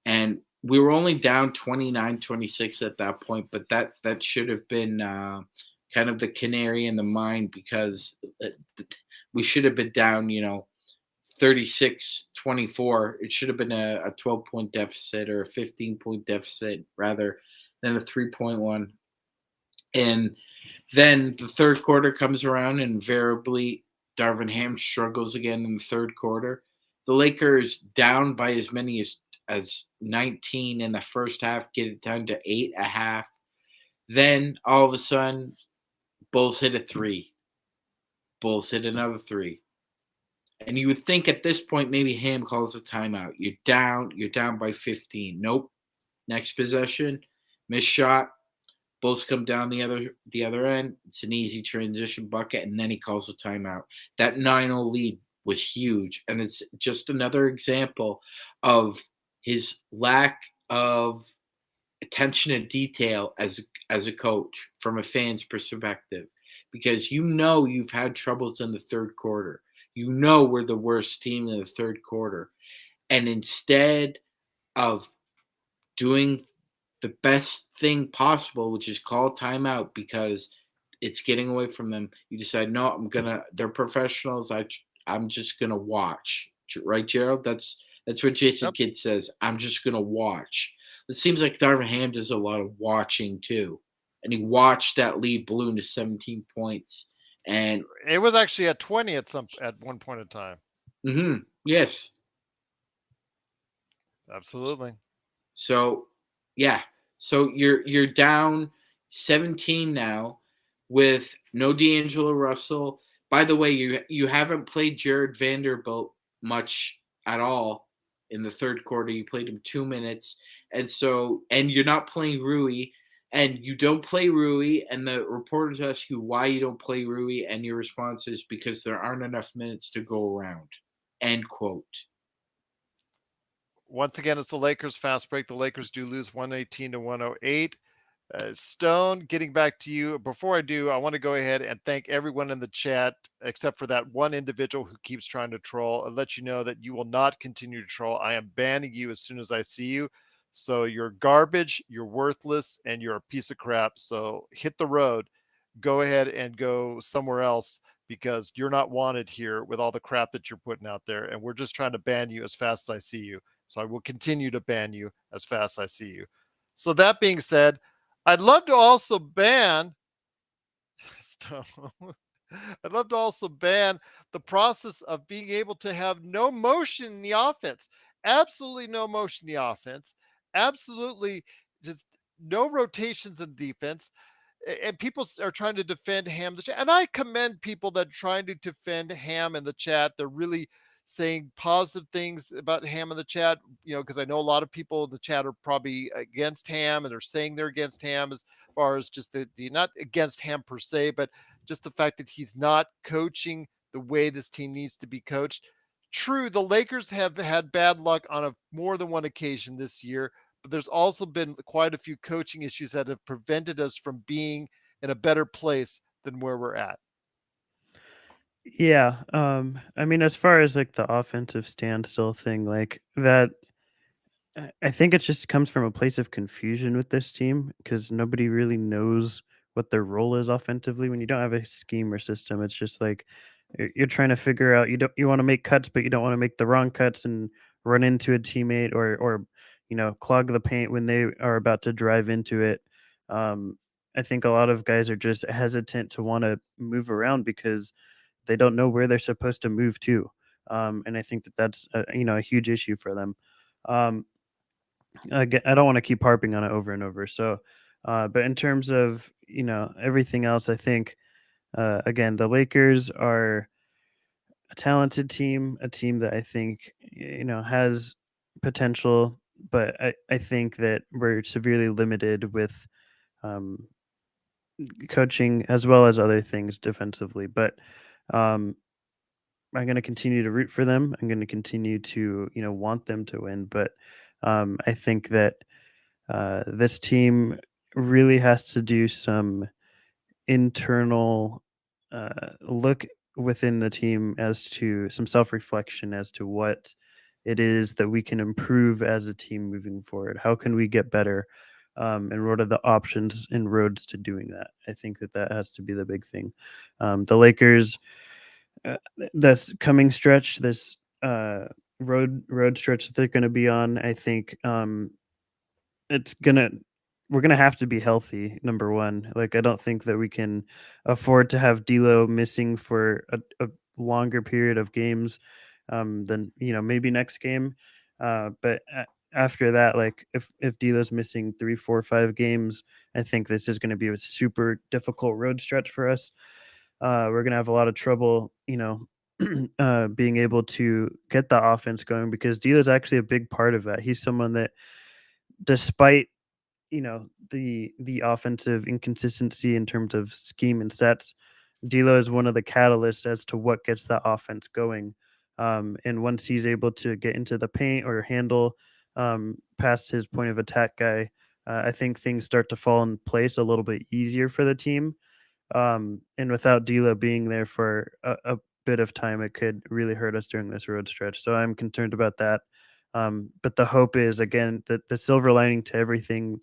And we were only down 29-26 at that point, but that should have been kind of the canary in the mine, because we should have been down, 36-24. It should have been a 12-point deficit, or a 15-point deficit, rather than a 3-point one. And then the third quarter comes around, and invariably Darvin Ham struggles again in the third quarter. The Lakers, down by as many as 19 in the first half, get it down to 8 a half. Then all of a sudden, Bulls hit a three. Bulls hit another three. And you would think at this point maybe Ham calls a timeout. You're down by 15. Nope. Next possession, missed shot. Bulls come down the other end. It's an easy transition bucket, and then he calls a timeout. That 9-0 lead was huge, and it's just another example of his lack of attention to detail as a coach from a fan's perspective, because you've had troubles in the third quarter. We're the worst team in the third quarter, and instead of doing the best thing possible, which is call timeout because it's getting away from them, you decide, no, they're professionals. I'm just gonna watch. Right, Gerald? That's what Jason Yep. Kidd says. I'm just gonna watch. It seems like Darvin Ham does a lot of watching too, and he watched that lead balloon to 17 points. And It was actually at 20 at one point in time. Yes. Absolutely. So, yeah. So you're down 17 now with no D'Angelo Russell. By the way, you haven't played Jared Vanderbilt much at all in the third quarter. You played him 2 minutes. And you're not playing Rui, and you don't play Rui, and the reporters ask you why you don't play Rui, and your response is because there aren't enough minutes to go around. End quote. Once again, it's the Lakers fast break. The Lakers do lose 118 to 108. Stone, getting back to you. Before I do, I want to go ahead and thank everyone in the chat, except for that one individual who keeps trying to troll, and let you know that you will not continue to troll. I am banning you as soon as I see you. So you're garbage, you're worthless, and you're a piece of crap. So hit the road. Go ahead and go somewhere else, because you're not wanted here with all the crap that you're putting out there. And we're just trying to ban you as fast as I see you. So I will continue to ban you as fast as I see you. So that being said, I'd love to also ban I'd love to also ban the process of being able to have no motion in the offense. Absolutely no motion in the offense. Absolutely just no rotations in defense. And people are trying to defend Ham, and I commend people that are trying to defend Ham in the chat. They're really saying positive things about Ham in the chat, because I know a lot of people in the chat are probably against Ham, and they're saying they're against Ham as far as just the not against Ham per se, but just the fact that he's not coaching the way this team needs to be coached. True, the Lakers have had bad luck on more than one occasion this year, but there's also been quite a few coaching issues that have prevented us from being in a better place than where we're at. Yeah. I mean, as far as like the offensive standstill thing, like that, I think it just comes from a place of confusion with this team, because nobody really knows what their role is offensively. When you don't have a scheme or system, it's just like you're trying to figure out, you want to make cuts, but you don't want to make the wrong cuts and run into a teammate, or clog the paint when they are about to drive into it. Um, I think a lot of guys are just hesitant to want to move around because they don't know where they're supposed to move to. And I think that that's a huge issue for them. Um, I don't want to keep harping on it over and over. So, but in terms of everything else, I think again the Lakers are a talented team, a team that I think has potential, but I think that we're severely limited with um, coaching as well as other things defensively. But um, I'm going to continue to root for them. I'm going to continue to want them to win, but I think that this team really has to do some internal look within the team as to some self-reflection as to what it is that we can improve as a team moving forward. How can we get better? And what are the options and roads to doing that? I think that that has to be the big thing. The Lakers, this coming stretch, this road stretch that they're going to be on, I think it's gonna we're gonna have to be healthy. Number one, like I don't think that we can afford to have D'Lo missing for a longer period of games than maybe next game. But after that, like if D'Lo's missing 3, 4, 5 games, I think this is going to be a super difficult road stretch for us. We're going to have a lot of trouble, being able to get the offense going because D'Lo's actually a big part of that. He's someone that, despite the offensive inconsistency in terms of scheme and sets, D'Lo is one of the catalysts as to what gets that offense going. And once he's able to get into the paint or handle past his point of attack guy, I think things start to fall in place a little bit easier for the team. And without D'Lo being there for a bit of time, it could really hurt us during this road stretch. So I'm concerned about that. But the hope is, again, that the silver lining to everything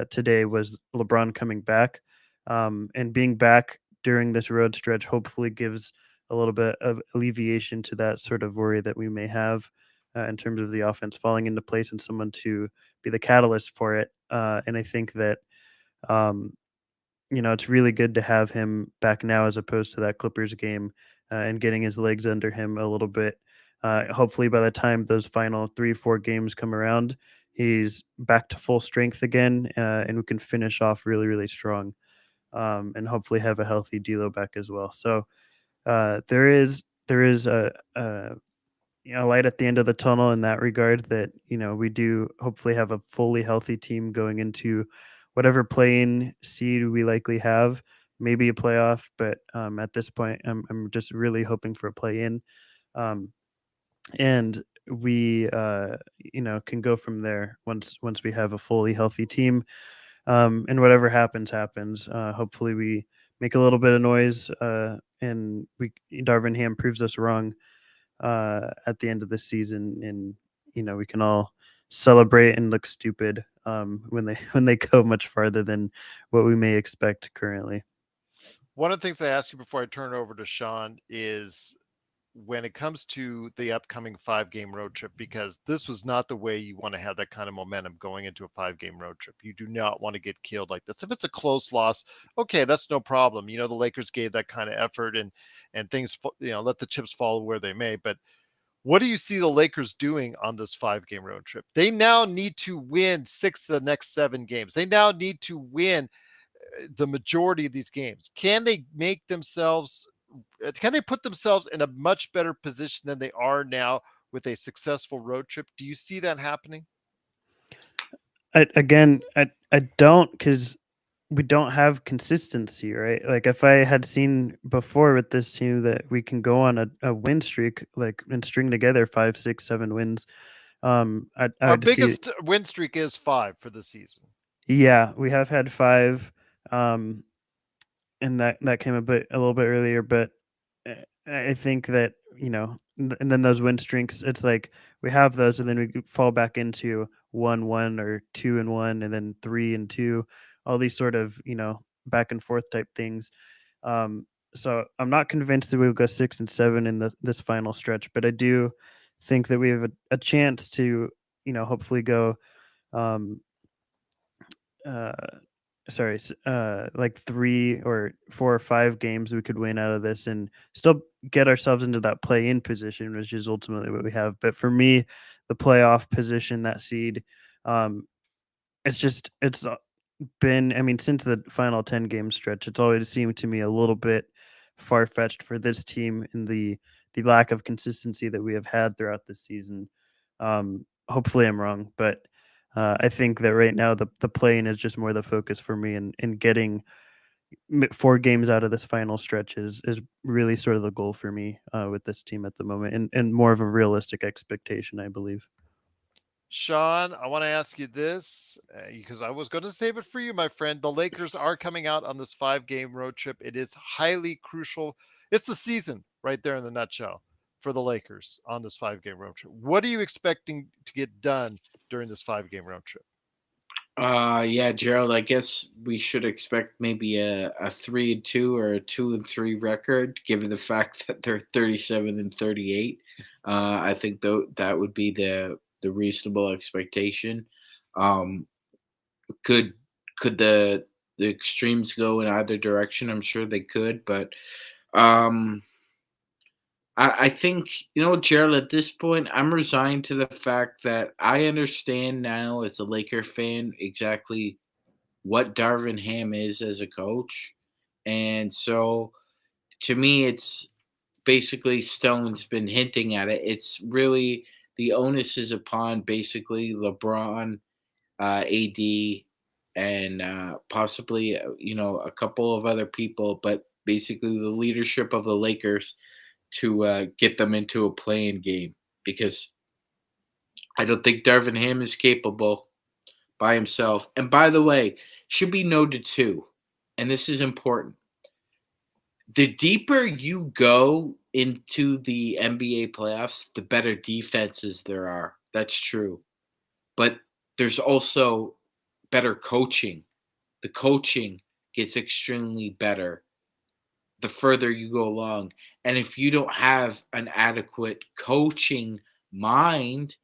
today was LeBron coming back, and being back during this road stretch hopefully gives a little bit of alleviation to that sort of worry that we may have in terms of the offense falling into place and someone to be the catalyst for it. And I think that um, it's really good to have him back now as opposed to that Clippers game, and getting his legs under him a little bit. Hopefully, by the time those final 3, 4 games come around, he's back to full strength again, and we can finish off really, really strong, and hopefully have a healthy D'Lo back as well. So there is a light at the end of the tunnel in that regard, that we do hopefully have a fully healthy team going into whatever play-in seed we likely have, maybe a playoff, but at this point I'm just really hoping for a play-in, um, and we can go from there once we have a fully healthy team, and whatever happens. Hopefully we make a little bit of noise, and Darvin Ham proves us wrong at the end of the season, and we can all celebrate and look stupid when they when they go much farther than what we may expect currently. One of the things I asked you before I turn it over to Sean is when it comes to the upcoming 5 game road trip, because this was not the way you want to have that kind of momentum going into a 5 game road trip. You do not want to get killed like this. If it's a close loss, okay, that's no problem. The Lakers gave that kind of effort, and things, let the chips fall where they may. But what do you see the Lakers doing on this 5 game road trip? They now need to win 6 of the next 7 games. They now need to win the majority of these games. Can they make themselves, can they put themselves in a much better position than they are now with a successful road trip? Do you see that happening? I don't, because we don't have consistency, right? Like if I had seen before with this team that we can go on a win streak, like, and string together 5, 6, 7 wins, I Our would see. biggest win streak is 5 for the season. Yeah, we have had 5, um, and that came a little bit earlier, but I think that and then those win streaks, it's like we have those, and then we fall back into 1-1 or 2-1, and then 3-2, all these sort of back and forth type things. So I'm not convinced that we'll go 6-7 in this final stretch, but I do think that we have a chance to, hopefully go, um, uh, like 3 or 4 or 5 games we could win out of this and still get ourselves into that play-in position, which is ultimately what we have. But for me, the playoff position, that seed, um, it's been, I mean, since the final 10 game stretch, it's always seemed to me a little bit far fetched for this team in the lack of consistency that we have had throughout the season. Hopefully I'm wrong, but I think that right now the playing is just more the focus for me, and getting 4 games out of this final stretch is really sort of the goal for me with this team at the moment, and more of a realistic expectation, I believe. Sean, I want to ask you this because I was going to save it for you, my friend. The Lakers are coming out on this 5 game road trip. It is highly crucial. It's the season right there in the nutshell for the Lakers on this 5 game road trip. What are you expecting to get done during this 5 game road trip? Yeah, Gerald, I guess we should expect maybe a 3-2 or a 2-3 record, given the fact that they're 37-38. I think though that would be the reasonable expectation. Um, could could the extremes go in either direction? I'm sure they could, but um, I think, Gerald, at this point, I'm resigned to the fact that I understand now as a Laker fan exactly what Darvin Ham is as a coach. And so to me, it's basically Stone's been hinting at it. It's really the onus is upon basically LeBron, AD, and possibly, a couple of other people, but basically the leadership of the Lakers to get them into a playing game because I don't think Darvin Ham is capable by himself. And by the way, should be noted too, and this is important. The deeper you go into the NBA playoffs, the better defenses there are. That's true. But there's also better coaching. The coaching gets extremely better the further you go along. And if you don't have an adequate coaching mind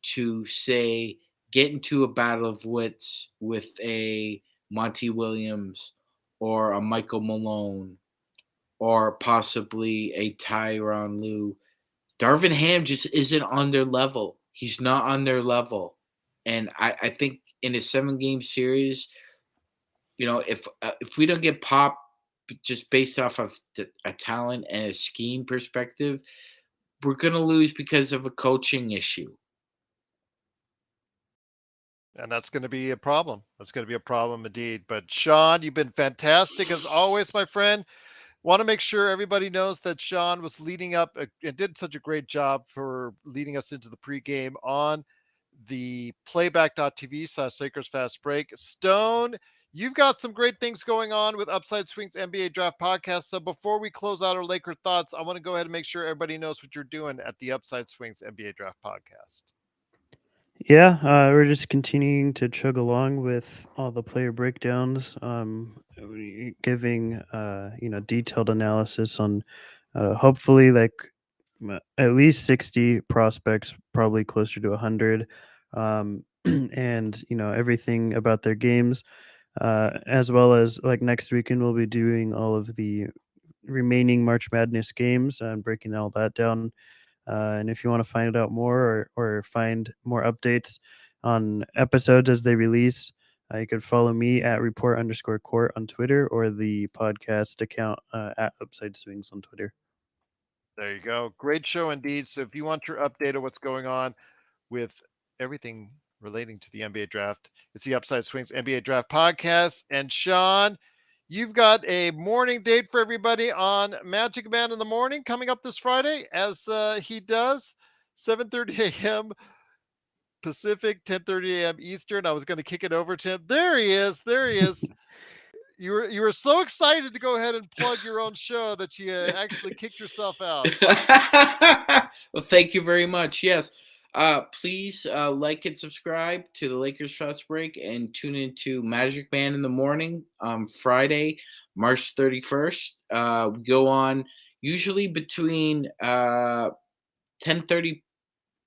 to, say, get into a battle of wits with a Monty Williams or a Michael Malone or possibly a Tyronn Lue, Darvin Ham just isn't on their level. He's not on their level. And I think in a 7 game series, if we don't get popped just based off of a talent and a scheme perspective, we're going to lose because of a coaching issue. And that's going to be a problem. That's going to be a problem indeed. But Sean, you've been fantastic as always, my friend. Want to make sure everybody knows that Sean was leading up and did such a great job for leading us into the pregame on the playback.tv/Lakers Fast Break. Stone, you've got some great things going on with Upside Swings NBA Draft Podcast. So before we close out our Laker thoughts, I want to go ahead and make sure everybody knows what you're doing at the Upside Swings NBA Draft Podcast. Yeah, we're just continuing to chug along with all the player breakdowns, giving detailed analysis on hopefully like at least 60 prospects, probably closer to 100, and everything about their games, as well as like next weekend we'll be doing all of the remaining March Madness games and breaking all that down. And if you want to find out more or find more updates on episodes as they release, you can follow me at report_court on Twitter or the podcast account at Upside Swings on Twitter. There you go. Great show indeed. So if you want your update of what's going on with everything relating to the NBA draft, it's the Upside Swings NBA Draft Podcast. And Sean, you've got a morning date for everybody on MagicMan in the morning coming up this Friday, as he does 7:30 a.m. Pacific, 10:30 a.m. Eastern. I was going to kick it over to him. There he is. There he is. You were so excited to go ahead and plug your own show that you actually kicked yourself out. Well, thank you very much. Yes. Please like and subscribe to the Lakers Fast Break and tune into Magic Man in the morning Friday, March 31st. We go on usually between 10:30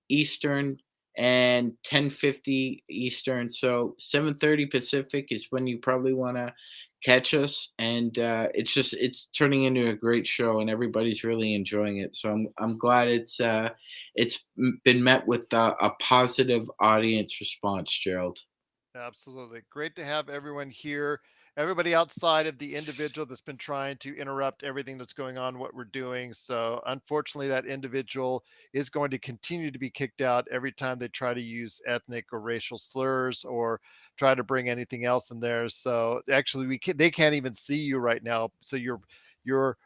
Eastern and 10:50 Eastern. So 7:30 Pacific is when you probably want to catch us, and it's turning into a great show, and everybody's really enjoying it. So I'm glad it's been met with a positive audience response, Gerald. Absolutely. Great to have everyone here. Everybody outside of the individual that's been trying to interrupt everything that's going on, what we're doing. So, unfortunately, that individual is going to continue to be kicked out every time they try to use ethnic or racial slurs or try to bring anything else in there. So, actually, they can't even see you right now. So, your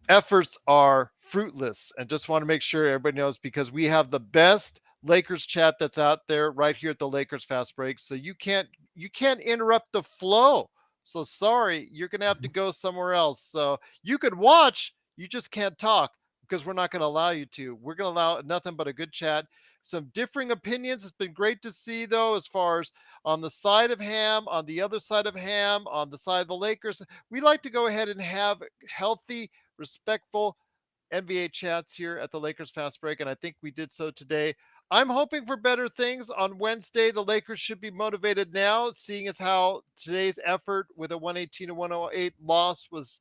efforts are fruitless, and just want to make sure everybody knows, because we have the best Lakers chat that's out there right here at the Lakers Fast Break. So you can't interrupt the flow. So sorry, you're gonna have to go somewhere else. So you can watch, you just can't talk, because we're not gonna allow you to. We're gonna allow nothing but a good chat. Some differing opinions. It's been great to see, though, as far as on the side of Ham, on the other side of Ham, on the side of the Lakers. We like to go ahead and have healthy, respectful NBA chats here at the Lakers Fast Break, and I think we did so today. I'm hoping for better things on Wednesday. The Lakers should be motivated now, seeing as how today's effort with a 118 to 108 loss was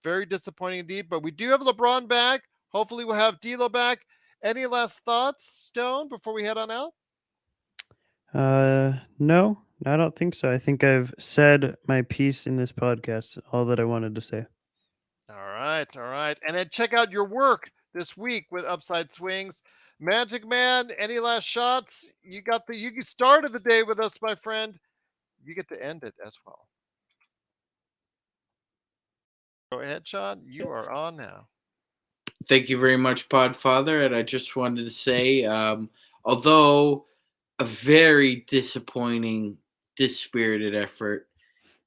very disappointing indeed. But we do have LeBron back. Hopefully, we'll have D'Lo back. Any last thoughts, Stone, before we head on out? No, I don't think so. I think I've said my piece in this podcast, all that I wanted to say. All right, all right. And then check out your work this week with Upside Swings. Magic Man, any last shots? You started the day with us, my friend. You get to end it as well. Go ahead, Sean. You are on now. Thank you very much, Podfather. And I just wanted to say, although a very disappointing, dispirited effort,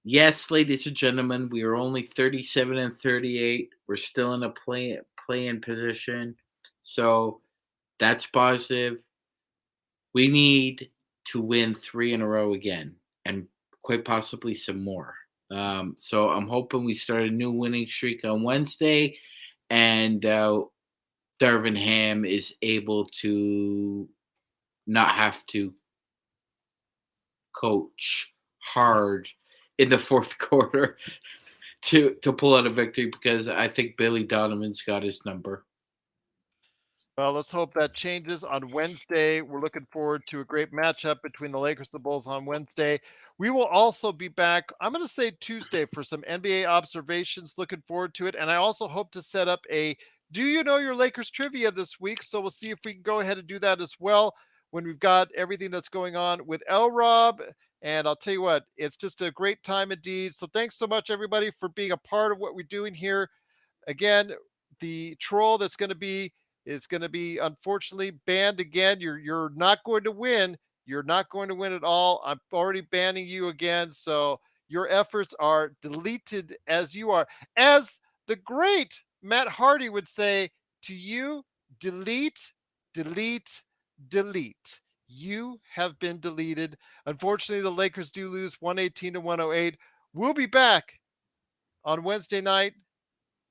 yes, ladies and gentlemen, we are only 37 and 38. We're still in a play in position. So that's positive. We need to win 3 in a row again, and quite possibly some more. So I'm hoping we start a new winning streak on Wednesday, and Darvin Ham is able to not have to coach hard in the fourth quarter to pull out a victory, because I think Billy Donovan's got his number. Well, let's hope that changes on Wednesday. We're looking forward to a great matchup between the Lakers and the Bulls on Wednesday. We will also be back, I'm going to say Tuesday, for some NBA observations. Looking forward to it. And I also hope to set up a Do You Know Your Lakers trivia this week. So we'll see if we can go ahead and do that as well when we've got everything that's going on with L Rob. And I'll tell you what, it's just a great time indeed. So thanks so much, everybody, for being a part of what we're doing here. Again, the troll that's going to be is going to be unfortunately banned again. You're not going to win. You're not going to win at all. I'm already banning you again. So your efforts are deleted as you are. As the great Matt Hardy would say to you, delete, delete, delete. You have been deleted. Unfortunately, the Lakers do lose 118 to 108. We'll be back on Wednesday night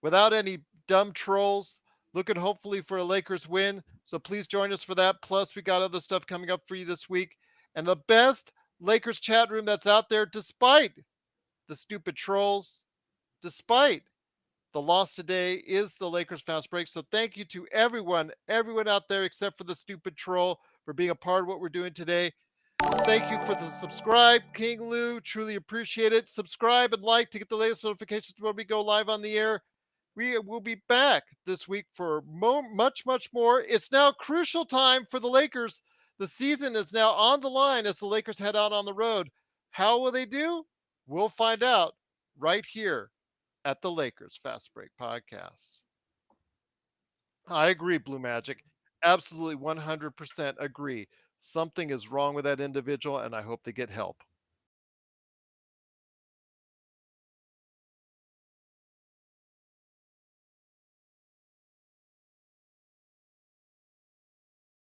without any dumb trolls, looking hopefully for a Lakers win. So please join us for that. Plus, we got other stuff coming up for you this week. And the best Lakers chat room that's out there, despite the stupid trolls, despite the loss today, is the Lakers Fast Break. So thank you to everyone out there except for the stupid troll, for being a part of what we're doing today. Thank you for the subscribe, King Lou. Truly appreciate it. Subscribe and like to get the latest notifications when we go live on the air. We will be back this week for much, much more. It's now crucial time for the Lakers. The season is now on the line as the Lakers head out on the road. How will they do? We'll find out right here at the Lakers Fast Break Podcast. I agree, Blue Magic. Absolutely 100% agree. Something is wrong with that individual, and I hope they get help.